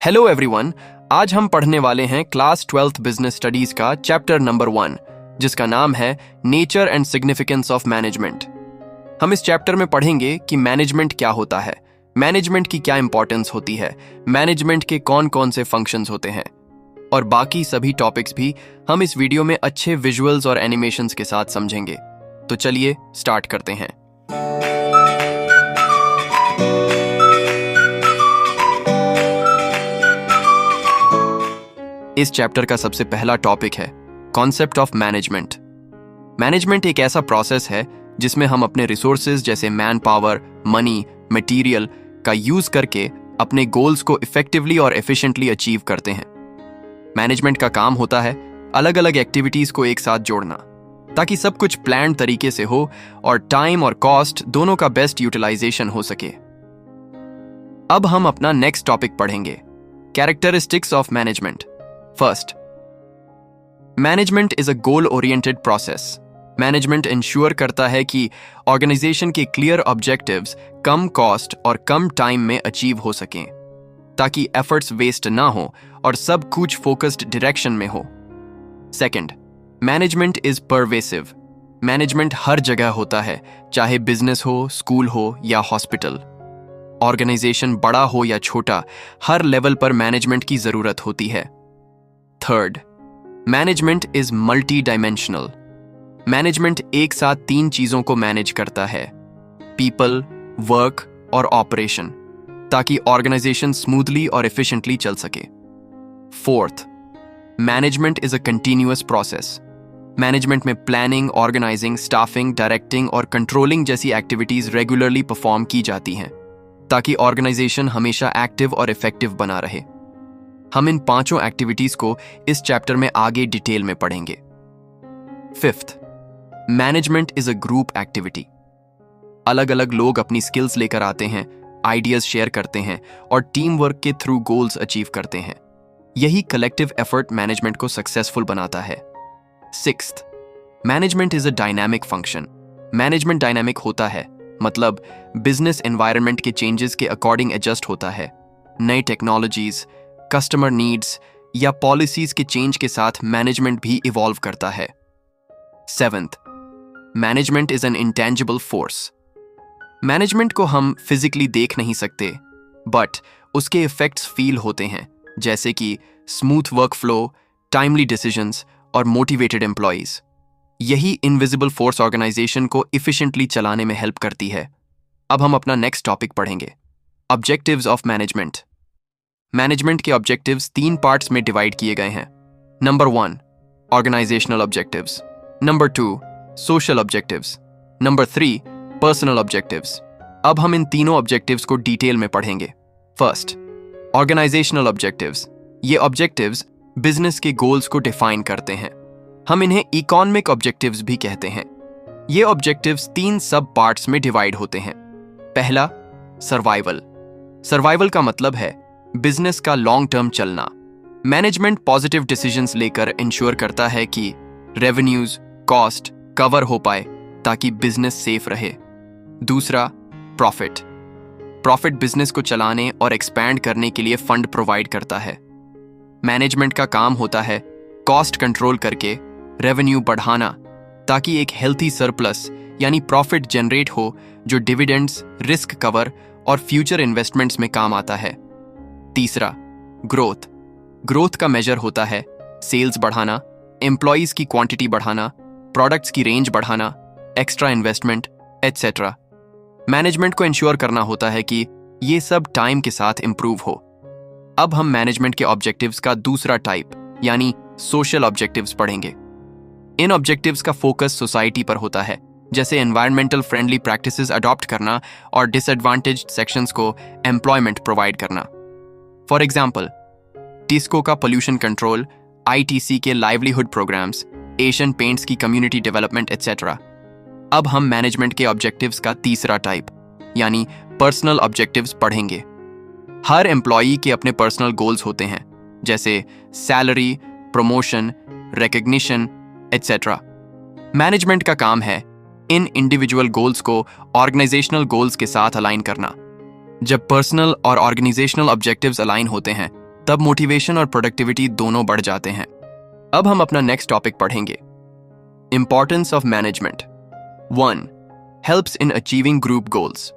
Hello everyone, आज हम पढ़ने वाले हैं क्लास 12th बिजनेस स्टडीज का चैप्टर नंबर 1, जिसका नाम है nature and significance of management. हम इस चैप्टर में पढ़ेंगे कि मैनेजमेंट क्या होता है, मैनेजमेंट की क्या इंपॉर्टेंस होती है, मैनेजमेंट के कौन कौन से फंक्शंस होते हैं और बाकी सभी टॉपिक्स भी हम इस वीडियो में अच्छे विजुअल्स और एनिमेशंस के साथ समझेंगे। तो चलिए स्टार्ट करते हैं। इस चैप्टर का सबसे पहला टॉपिक है कॉन्सेप्ट ऑफ मैनेजमेंट। मैनेजमेंट एक ऐसा प्रोसेस है जिसमें हम अपने रिसोर्सेज जैसे मैन पावर, मनी, मटेरियल का यूज करके अपने गोल्स को इफेक्टिवली और एफिशिएंटली अचीव करते हैं। मैनेजमेंट का काम होता है अलग अलग एक्टिविटीज को एक साथ जोड़ना ताकि सब कुछ प्लान तरीके से हो और टाइम और कॉस्ट दोनों का बेस्ट यूटिलाइजेशन हो सके। अब हम अपना नेक्स्ट टॉपिक पढ़ेंगे, characteristics of management. First, management is a goal-oriented process. Management ensure करता है कि organization के clear objectives कम cost और कम time में achieve हो सकें, ताकि efforts waste ना हो और सब कुछ focused direction में हो। Second, management is pervasive. Management हर जगह होता है, चाहे business हो, school हो या hospital। Organization बड़ा हो या छोटा, हर level पर management की जरूरत होती है। Third, management is multi dimensional. Management एक साथ 3 चीजों को मैनेज करता है, पीपल, वर्क और ऑपरेशन, ताकि ऑर्गेनाइजेशन स्मूथली और एफिशिएंटली चल सके। Fourth, management is a continuous process. Management में प्लानिंग, ऑर्गेनाइजिंग, स्टाफिंग, डायरेक्टिंग और कंट्रोलिंग जैसी एक्टिविटीज रेगुलरली परफॉर्म की जाती हैं, ताकि ऑर्गेनाइजेशन हमेशा एक्टिव और इफेक्टिव बना रहे। हम इन 5 एक्टिविटीज को इस चैप्टर में आगे डिटेल में पढ़ेंगे। Fifth, management is a group activity. अलग अलग लोग अपनी स्किल्स लेकर आते हैं, आइडियाज शेयर करते हैं और टीम वर्क के थ्रू गोल्स अचीव करते हैं। यही कलेक्टिव एफर्ट मैनेजमेंट को सक्सेसफुल बनाता है। Sixth, management is a dynamic function. Management dynamic होता है, मतलब बिजनेस एनवायरनमेंट के चेंजेस के अकॉर्डिंग एडजस्ट होता है। नई टेक्नोलॉजीज, कस्टमर नीड्स या पॉलिसीज के चेंज के साथ मैनेजमेंट भी इवॉल्व करता है। Seventh, management is an intangible force. Management को हम फिजिकली देख नहीं सकते, बट उसके इफेक्ट्स फील होते हैं, जैसे कि smooth work flow, timely decisions और मोटिवेटेड एम्प्लॉइज। यही इनविजिबल फोर्स ऑर्गेनाइजेशन को इफिशिएंटली चलाने में हेल्प करती है। अब हम अपना नेक्स्ट टॉपिक पढ़ेंगे, ऑब्जेक्टिव्स ऑफ मैनेजमेंट। मैनेजमेंट के ऑब्जेक्टिव्स 3 पार्ट्स में डिवाइड किए गए हैं। Number 1, organizational objectives. Number 2, social objectives. Number 3, personal objectives. अब हम इन तीनों ऑब्जेक्टिव्स को डिटेल में पढ़ेंगे। First, organizational objectives. ये ऑब्जेक्टिव्स बिजनेस के गोल्स को डिफाइन करते हैं। हम इन्हें इकोनॉमिक ऑब्जेक्टिव्स भी कहते हैं। ये ऑब्जेक्टिव्स 3 सब पार्ट्स में डिवाइड होते हैं। पहला, सर्वाइवल। सर्वाइवल का मतलब है बिजनेस का लॉन्ग टर्म चलना। मैनेजमेंट पॉजिटिव डिसीजंस लेकर इंश्योर करता है कि रेवेन्यूज, कॉस्ट कवर हो पाए ताकि बिजनेस सेफ रहे। दूसरा, प्रॉफिट। प्रॉफिट बिजनेस को चलाने और एक्सपैंड करने के लिए फंड प्रोवाइड करता है। मैनेजमेंट का काम होता है कॉस्ट कंट्रोल करके रेवेन्यू बढ़ाना ताकि एक हेल्थी सरप्लस यानी प्रॉफिट जनरेट हो, जो डिविडेंड्स, रिस्क कवर और फ्यूचर इन्वेस्टमेंट्स में काम आता है। तीसरा, ग्रोथ। ग्रोथ का मेजर होता है सेल्स बढ़ाना, एम्प्लॉइज की क्वांटिटी बढ़ाना, प्रोडक्ट्स की रेंज बढ़ाना, एक्स्ट्रा इन्वेस्टमेंट एटसेट्रा। मैनेजमेंट को इंश्योर करना होता है कि ये सब टाइम के साथ इंप्रूव हो। अब हम मैनेजमेंट के ऑब्जेक्टिव्स का दूसरा टाइप यानी सोशल ऑब्जेक्टिव्स पढ़ेंगे। इन ऑब्जेक्टिव्स का फोकस सोसाइटी पर होता है, जैसे एनवायरमेंटल फ्रेंडली प्रैक्टिसेस अडॉप्ट करना और डिसएडवांटेज्ड सेक्शंस को एम्प्लॉयमेंट प्रोवाइड करना। फॉर एग्जाम्पल, टिस्को का पोल्यूशन कंट्रोल, ITC के लाइवलीहुड प्रोग्राम्स, एशियन पेंट्स की कम्युनिटी डेवलपमेंट एटसेट्रा। अब हम मैनेजमेंट के ऑब्जेक्टिव्स का तीसरा टाइप यानी पर्सनल ऑब्जेक्टिव्स पढ़ेंगे। हर एम्प्लॉई के अपने पर्सनल गोल्स होते हैं, जैसे salary, promotion, recognition etcetera. Management का काम है इन इंडिविजुअल गोल्स को ऑर्गेनाइजेशनल गोल्स के साथ अलाइन करना। जब पर्सनल और ऑर्गेनाइजेशनल ऑब्जेक्टिव्स अलाइन होते हैं तब मोटिवेशन और प्रोडक्टिविटी दोनों बढ़ जाते हैं। अब हम अपना नेक्स्ट टॉपिक पढ़ेंगे, importance of management. 1. Helps in achieving group goals.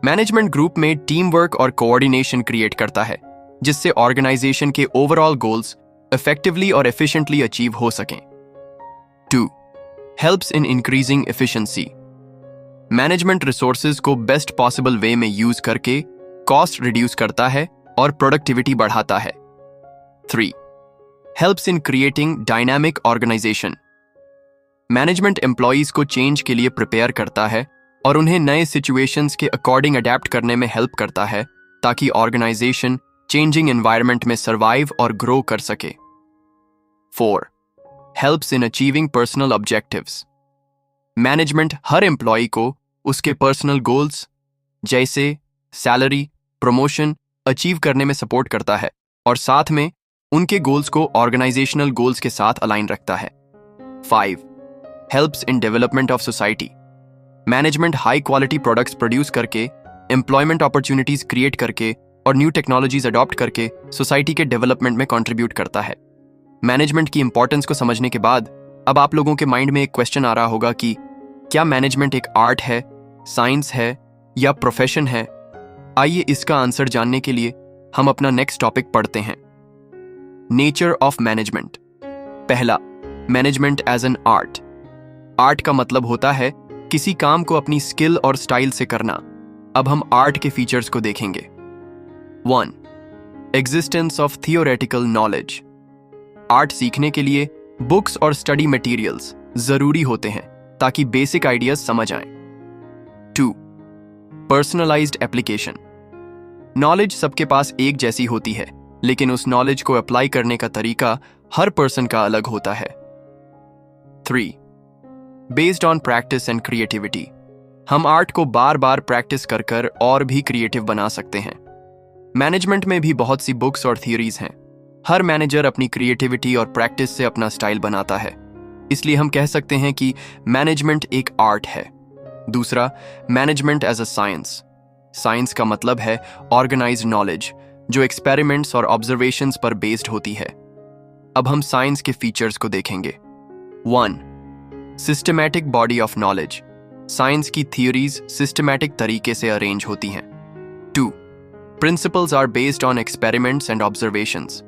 Management group में टीम वर्क और कोऑर्डिनेशन क्रिएट करता है, जिससे ऑर्गेनाइजेशन के ओवरऑल गोल्स इफेक्टिवली और एफिशिएंटली अचीव हो सकें। 2. Helps in increasing efficiency. Management resources को बेस्ट पॉसिबल वे में यूज करके कॉस्ट रिड्यूस करता है और प्रोडक्टिविटी बढ़ाता है। 3. Helps in creating dynamic organization. Management employees को चेंज के लिए प्रिपेयर करता है और उन्हें नए सिचुएशंस के अकॉर्डिंग अडेप्ट करने में हेल्प करता है, ताकि ऑर्गेनाइजेशन चेंजिंग एनवायरनमेंट में सर्वाइव और ग्रो कर सके। 4. Helps in achieving personal objectives. Management हर एम्प्लॉय को उसके पर्सनल गोल्स जैसे सैलरी, प्रमोशन अचीव करने में सपोर्ट करता है और साथ में उनके गोल्स को ऑर्गेनाइजेशनल गोल्स के साथ अलाइन रखता है। 5. Helps in development of society. Management high quality products produce करके, एम्प्लॉयमेंट अपॉर्चुनिटीज क्रिएट करके और न्यू टेक्नोलॉजीज अडॉप्ट करके सोसाइटी के डेवलपमेंट में कंट्रीब्यूट करता है। मैनेजमेंट की इंपॉर्टेंस को समझने के बाद अब आप लोगों के माइंड में एक क्वेश्चन आ रहा होगा कि क्या मैनेजमेंट एक आर्ट है, साइंस है या प्रोफेशन है? आइए इसका आंसर जानने के लिए हम अपना नेक्स्ट टॉपिक पढ़ते हैं, नेचर ऑफ मैनेजमेंट। पहला, management as an art. Art का मतलब होता है किसी काम को अपनी स्किल और स्टाइल से करना। अब हम आर्ट के फीचर्स को देखेंगे। 1. Existence of theoretical knowledge. Art सीखने के लिए बुक्स और स्टडी मटेरियल्स जरूरी होते हैं ताकि बेसिक आइडियाज समझ आएं। 2. Personalised application. नॉलेज सबके पास एक जैसी होती है, लेकिन उस नॉलेज को अप्लाई करने का तरीका हर पर्सन का अलग होता है। 3. Based on practice and creativity. हम आर्ट को बार बार प्रैक्टिस कर कर और भी क्रिएटिव बना सकते हैं। मैनेजमेंट में भी बहुत सी बुक्स और थियरीज हैं। हर मैनेजर अपनी क्रिएटिविटी और प्रैक्टिस से अपना स्टाइल बनाता है, इसलिए हम कह सकते हैं कि मैनेजमेंट एक आर्ट है। दूसरा, management as a science. Science का मतलब है ऑर्गेनाइज्ड नॉलेज, जो एक्सपेरिमेंट्स और ऑब्जर्वेशंस पर बेस्ड होती है। अब हम साइंस के फीचर्स को देखेंगे। 1. Systematic body of knowledge. Science की थियोरीज सिस्टमैटिक तरीके से अरेंज होती हैं। 2. Principles are based on experiments and observations.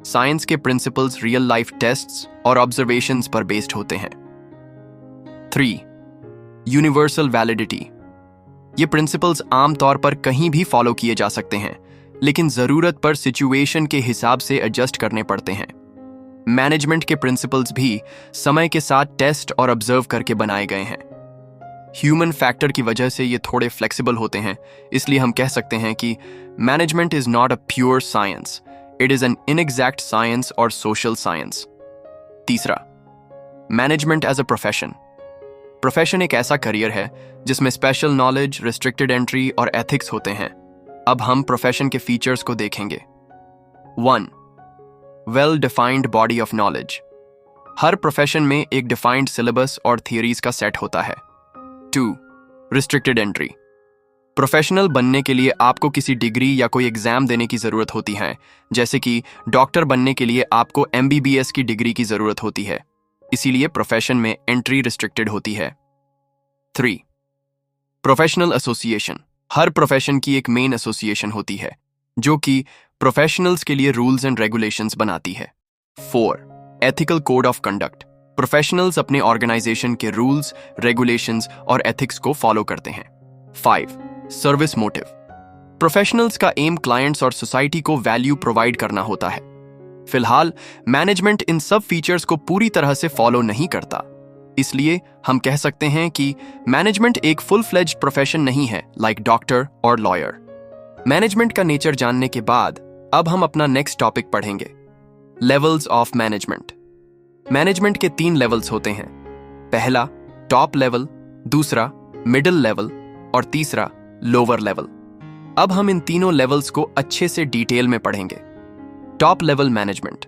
Science के प्रिंसिपल्स रियल लाइफ टेस्ट्स और ऑब्जर्वेशंस पर बेस्ड होते हैं। 3. Universal validity. ये प्रिंसिपल्स आमतौर पर कहीं भी फॉलो किए जा सकते हैं, लेकिन जरूरत पर सिचुएशन के हिसाब से एडजस्ट करने पड़ते हैं। मैनेजमेंट के प्रिंसिपल्स भी समय के साथ टेस्ट और ऑब्जर्व करके बनाए गए हैं। ह्यूमन फैक्टर की वजह से ये थोड़े फ्लेक्सिबल होते हैं, इसलिए हम कह सकते हैं कि management is not a pure science, it is an inexact science और सोशल साइंस। तीसरा, management as a profession. Profession एक ऐसा करियर है जिसमें स्पेशल नॉलेज, रिस्ट्रिक्टेड एंट्री और एथिक्स होते हैं। अब हम प्रोफेशन के फीचर्स को देखेंगे। 1. Well defined body of knowledge. Her profession में एक डिफाइंड सिलेबस और थियरीज का सेट होता है। 2. Restricted entry. प्रोफेशनल बनने के लिए आपको किसी डिग्री या कोई एग्जाम देने की जरूरत होती है, जैसे कि डॉक्टर बनने के लिए आपको MBBS की डिग्री की जरूरत होती है, इसीलिए प्रोफेशन में एंट्री रिस्ट्रिक्टेड होती है। 3. Professional association. हर प्रोफेशन की एक मेन एसोसिएशन होती है, जो कि प्रोफेशनल्स के लिए रूल्स एंड रेगुलेशंस बनाती है। 4. Ethical code of conduct. Professionals अपने ऑर्गेनाइजेशन के रूल्स, रेगुलेशंस और एथिक्स को फॉलो करते हैं। 5. Service motive. प्रोफेशनल्स का एम क्लाइंट्स और सोसाइटी को वैल्यू प्रोवाइड करना होता है। फिलहाल मैनेजमेंट इन सब फीचर्स को पूरी तरह से फॉलो नहीं करता, इसलिए हम कह सकते हैं कि मैनेजमेंट एक फुल फ्लेज्ड प्रोफेशन नहीं है, लाइक डॉक्टर और लॉयर। मैनेजमेंट का नेचर जानने के बाद अब हम अपना नेक्स्ट टॉपिक पढ़ेंगे, लेवल्स ऑफ मैनेजमेंट। मैनेजमेंट के 3 लेवल्स होते हैं। पहला, टॉप लेवल, दूसरा, मिडिल लेवल और तीसरा, लोअर लेवल। अब हम इन तीनों लेवल्स को अच्छे से डिटेल में पढ़ेंगे। Top level management.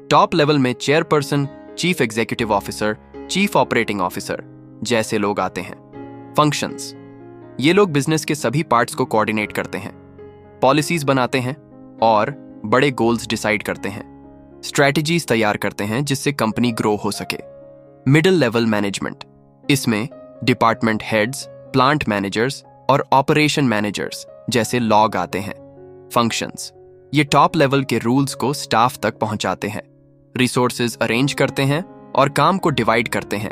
Top level में chairperson, chief executive officer, chief operating officer जैसे लोग आते हैं। फंक्शंस। ये लोग बिजनेस के सभी पार्ट्स को कोऑर्डिनेट करते हैं, पॉलिसीज बनाते हैं और बड़े गोल्स डिसाइड करते हैं, स्ट्रैटेजीज तैयार करते हैं जिससे कंपनी ग्रो हो सके। मिडिल लेवल मैनेजमेंट, इसमें डिपार्टमेंट हेड्स, प्लांट मैनेजर्स और ऑपरेशन मैनेजर्स जैसे लॉग आते हैं। फंक्शंस, ये टॉप लेवल के रूल्स को स्टाफ तक पहुंचाते हैं, रिसोर्सेज अरेंज करते हैं और काम को डिवाइड करते हैं,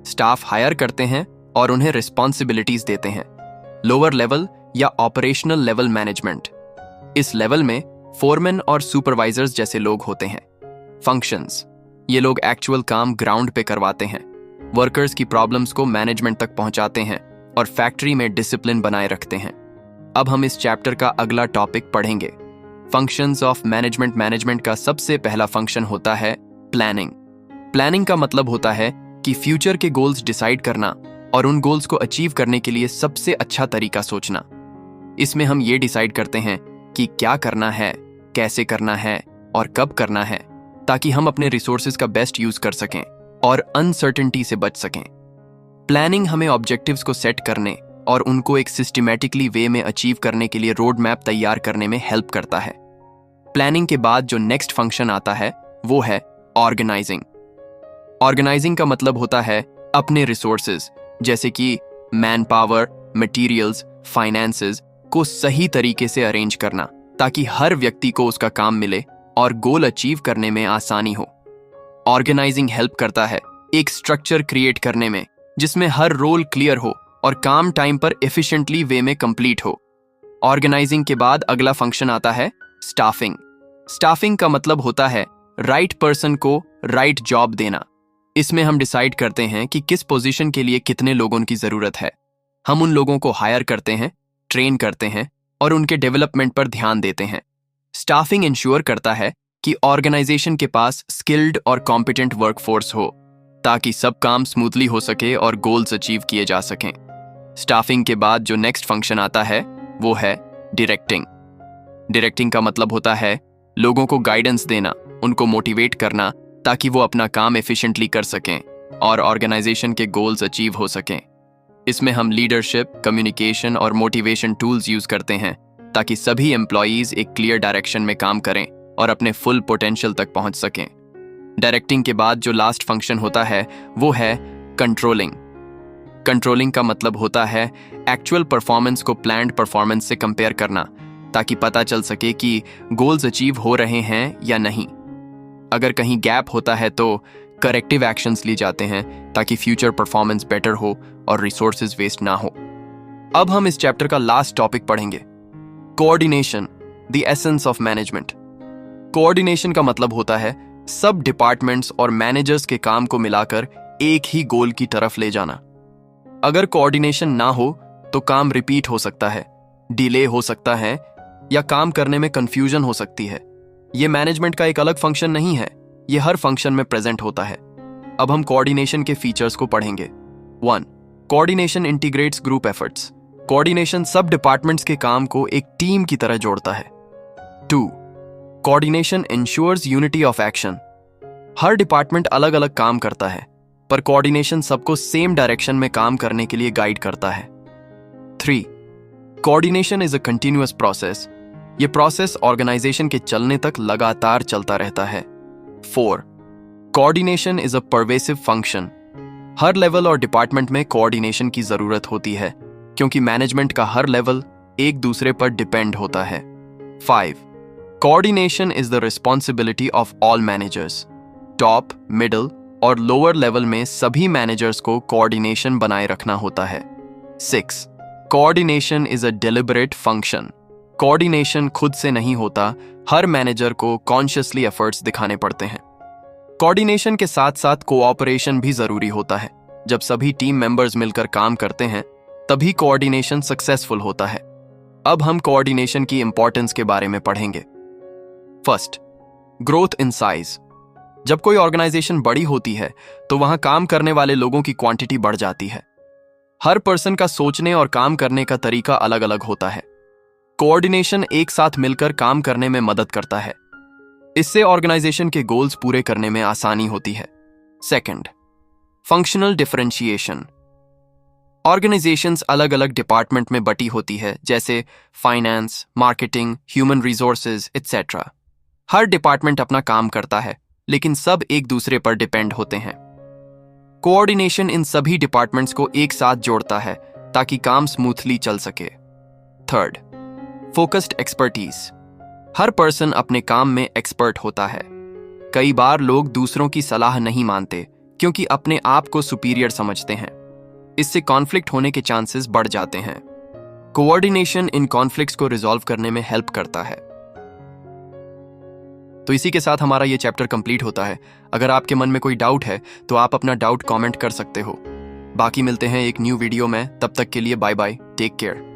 स्टाफ हायर करते हैं और उन्हें रिस्पॉन्सिबिलिटीज देते हैं। लोअर लेवल या ऑपरेशनल लेवल मैनेजमेंट, इस लेवल में फोरमैन और सुपरवाइजर्स जैसे लोग होते हैं। फंक्शंस, ये लोग एक्चुअल काम ग्राउंड पे करवाते हैं, वर्कर्स की प्रॉब्लम्स को मैनेजमेंट तक पहुंचाते हैं और फैक्ट्री में डिसिप्लिन बनाए रखते हैं। अब हम इस चैप्टर का अगला टॉपिक पढ़ेंगे। Functions of management. मैनेजमेंट का सबसे पहला फंक्शन होता है प्लानिंग। प्लानिंग का मतलब होता है कि फ्यूचर के गोल्स डिसाइड करना और उन गोल्स को अचीव करने के लिए सबसे अच्छा तरीका सोचना। इसमें हम ये डिसाइड करते हैं कि क्या करना है, कैसे करना है और कब करना है, ताकि हम अपने रिसोर्सेज का बेस्ट यूज कर सकें और अनसर्टेनिटी से बच सकें। प्लानिंग हमें ऑब्जेक्टिव्स को सेट करने और उनको एक सिस्टमैटिकली वे में अचीव करने के लिए रोड मैप तैयार करने में हेल्प करता है। प्लानिंग के बाद जो नेक्स्ट फंक्शन आता है वो है ऑर्गेनाइजिंग। ऑर्गेनाइजिंग का मतलब होता है अपने रिसोर्सेज जैसे कि मैन पावर, मटेरियल्स, फाइनेंसेस को सही तरीके से अरेंज करना ताकि हर व्यक्ति को उसका काम मिले और गोल अचीव करने में आसानी हो। ऑर्गेनाइजिंग हेल्प करता है एक स्ट्रक्चर क्रिएट करने में जिसमें हर रोल क्लियर हो और काम टाइम पर एफिशिएंटली वे में कंप्लीट हो। ऑर्गेनाइजिंग के बाद अगला फंक्शन आता है स्टाफिंग। स्टाफिंग का मतलब होता है राइट पर्सन को राइट जॉब देना। इसमें हम डिसाइड करते हैं कि किस पोजीशन के लिए कितने लोगों की जरूरत है। हम उन लोगों को हायर करते हैं, ट्रेन करते हैं और उनके डेवलपमेंट पर ध्यान देते हैं। स्टाफिंग इंश्योर करता है कि ऑर्गेनाइजेशन के पास स्किल्ड और कॉम्पिटेंट वर्कफोर्स हो ताकि सब काम स्मूथली हो सके और गोल्स अचीव किए जा सकें। स्टाफिंग के बाद जो नेक्स्ट फंक्शन आता है वो है डायरेक्टिंग। डायरेक्टिंग का मतलब होता है लोगों को गाइडेंस देना, उनको मोटिवेट करना ताकि वो अपना काम एफिशिएंटली कर सकें और ऑर्गेनाइजेशन के गोल्स अचीव हो सकें। इसमें हम लीडरशिप, कम्युनिकेशन और मोटिवेशन टूल्स यूज करते हैं ताकि सभी एम्प्लॉयज एक क्लियर डायरेक्शन में काम करें और अपने फुल पोटेंशियल तक पहुंच सकें। डायरेक्टिंग के बाद जो लास्ट फंक्शन होता है वो है कंट्रोलिंग। कंट्रोलिंग का मतलब होता है एक्चुअल परफॉर्मेंस को प्लान्ड परफॉर्मेंस से कंपेयर करना ताकि पता चल सके कि गोल्स अचीव हो रहे हैं या नहीं। अगर कहीं गैप होता है तो करेक्टिव एक्शंस ली जाते हैं ताकि फ्यूचर परफॉर्मेंस बेटर हो और रिसोर्सेज वेस्ट ना हो। अब हम इस चैप्टर का लास्ट टॉपिक पढ़ेंगे, coordination, the essence of management. Coordination का मतलब होता है सब डिपार्टमेंट्स और मैनेजर्स के काम को मिलाकर एक ही गोल की तरफ ले जाना। अगर कोऑर्डिनेशन ना हो तो काम रिपीट हो सकता है, डिले हो सकता है या काम करने में कंफ्यूजन हो सकती है। यह मैनेजमेंट का एक अलग फंक्शन नहीं है, यह हर फंक्शन में प्रेजेंट होता है। अब हम कोऑर्डिनेशन के फीचर्स को पढ़ेंगे। 1. Coordination integrates group efforts. Coordination सब डिपार्टमेंट्स के काम को एक टीम की तरह जोड़ता है। 2. Coordination ensures unity of action. हर डिपार्टमेंट अलग अलग काम करता है पर कोऑर्डिनेशन सबको सेम डायरेक्शन में काम करने के लिए गाइड करता है। 3. Coordination is a continuous process. यह प्रोसेस ऑर्गेनाइजेशन के चलने तक लगातार चलता रहता है। 4. Coordination is a pervasive function. Her level और डिपार्टमेंट में कोऑर्डिनेशन की जरूरत होती है क्योंकि मैनेजमेंट का हर लेवल एक दूसरे पर डिपेंड होता है। 5. Coordination is the responsibility of all managers. Top, middle और लोअर लेवल में सभी मैनेजर्स को कोऑर्डिनेशन बनाए रखना होता है। 6. Coordination is a deliberate function. Coordination खुद से नहीं होता, हर मैनेजर को कॉन्शियसली एफर्ट्स दिखाने पड़ते हैं। कोऑर्डिनेशन के साथ साथ कोऑपरेशन भी जरूरी होता है। जब सभी टीम मेंबर्स मिलकर काम करते हैं तभी कोऑर्डिनेशन सक्सेसफुल होता है। अब हम कोऑर्डिनेशन की इंपॉर्टेंस के बारे में पढ़ेंगे। First, growth in size. जब कोई ऑर्गेनाइजेशन बड़ी होती है तो वहां काम करने वाले लोगों की क्वांटिटी बढ़ जाती है। हर पर्सन का सोचने और काम करने का तरीका अलग अलग होता है। कोऑर्डिनेशन एक साथ मिलकर काम करने में मदद करता है। इससे ऑर्गेनाइजेशन के गोल्स पूरे करने में आसानी होती है। Second, functional differentiation. ऑर्गेनाइजेशंस अलग अलग डिपार्टमेंट में बटी होती है जैसे finance, marketing, human resources etcetera. हर डिपार्टमेंट अपना काम करता है, लेकिन सब एक दूसरे पर डिपेंड होते हैं। कोऑर्डिनेशन इन सभी डिपार्टमेंट्स को एक साथ जोड़ता है ताकि काम स्मूथली चल सके। Third, focused expertise. हर पर्सन अपने काम में एक्सपर्ट होता है। कई बार लोग दूसरों की सलाह नहीं मानते क्योंकि अपने आप को सुपीरियर समझते हैं। इससे कॉन्फ्लिक्ट होने के चांसेस बढ़ जाते हैं। कोऑर्डिनेशन इन कॉन्फ्लिक्ट्स को रिजॉल्व करने में हेल्प करता है। तो इसी के साथ हमारा ये चैप्टर कंप्लीट होता है। अगर आपके मन में कोई डाउट है तो आप अपना डाउट कमेंट कर सकते हो। बाकी मिलते हैं एक न्यू वीडियो में, तब तक के लिए बाय बाय, टेक केयर।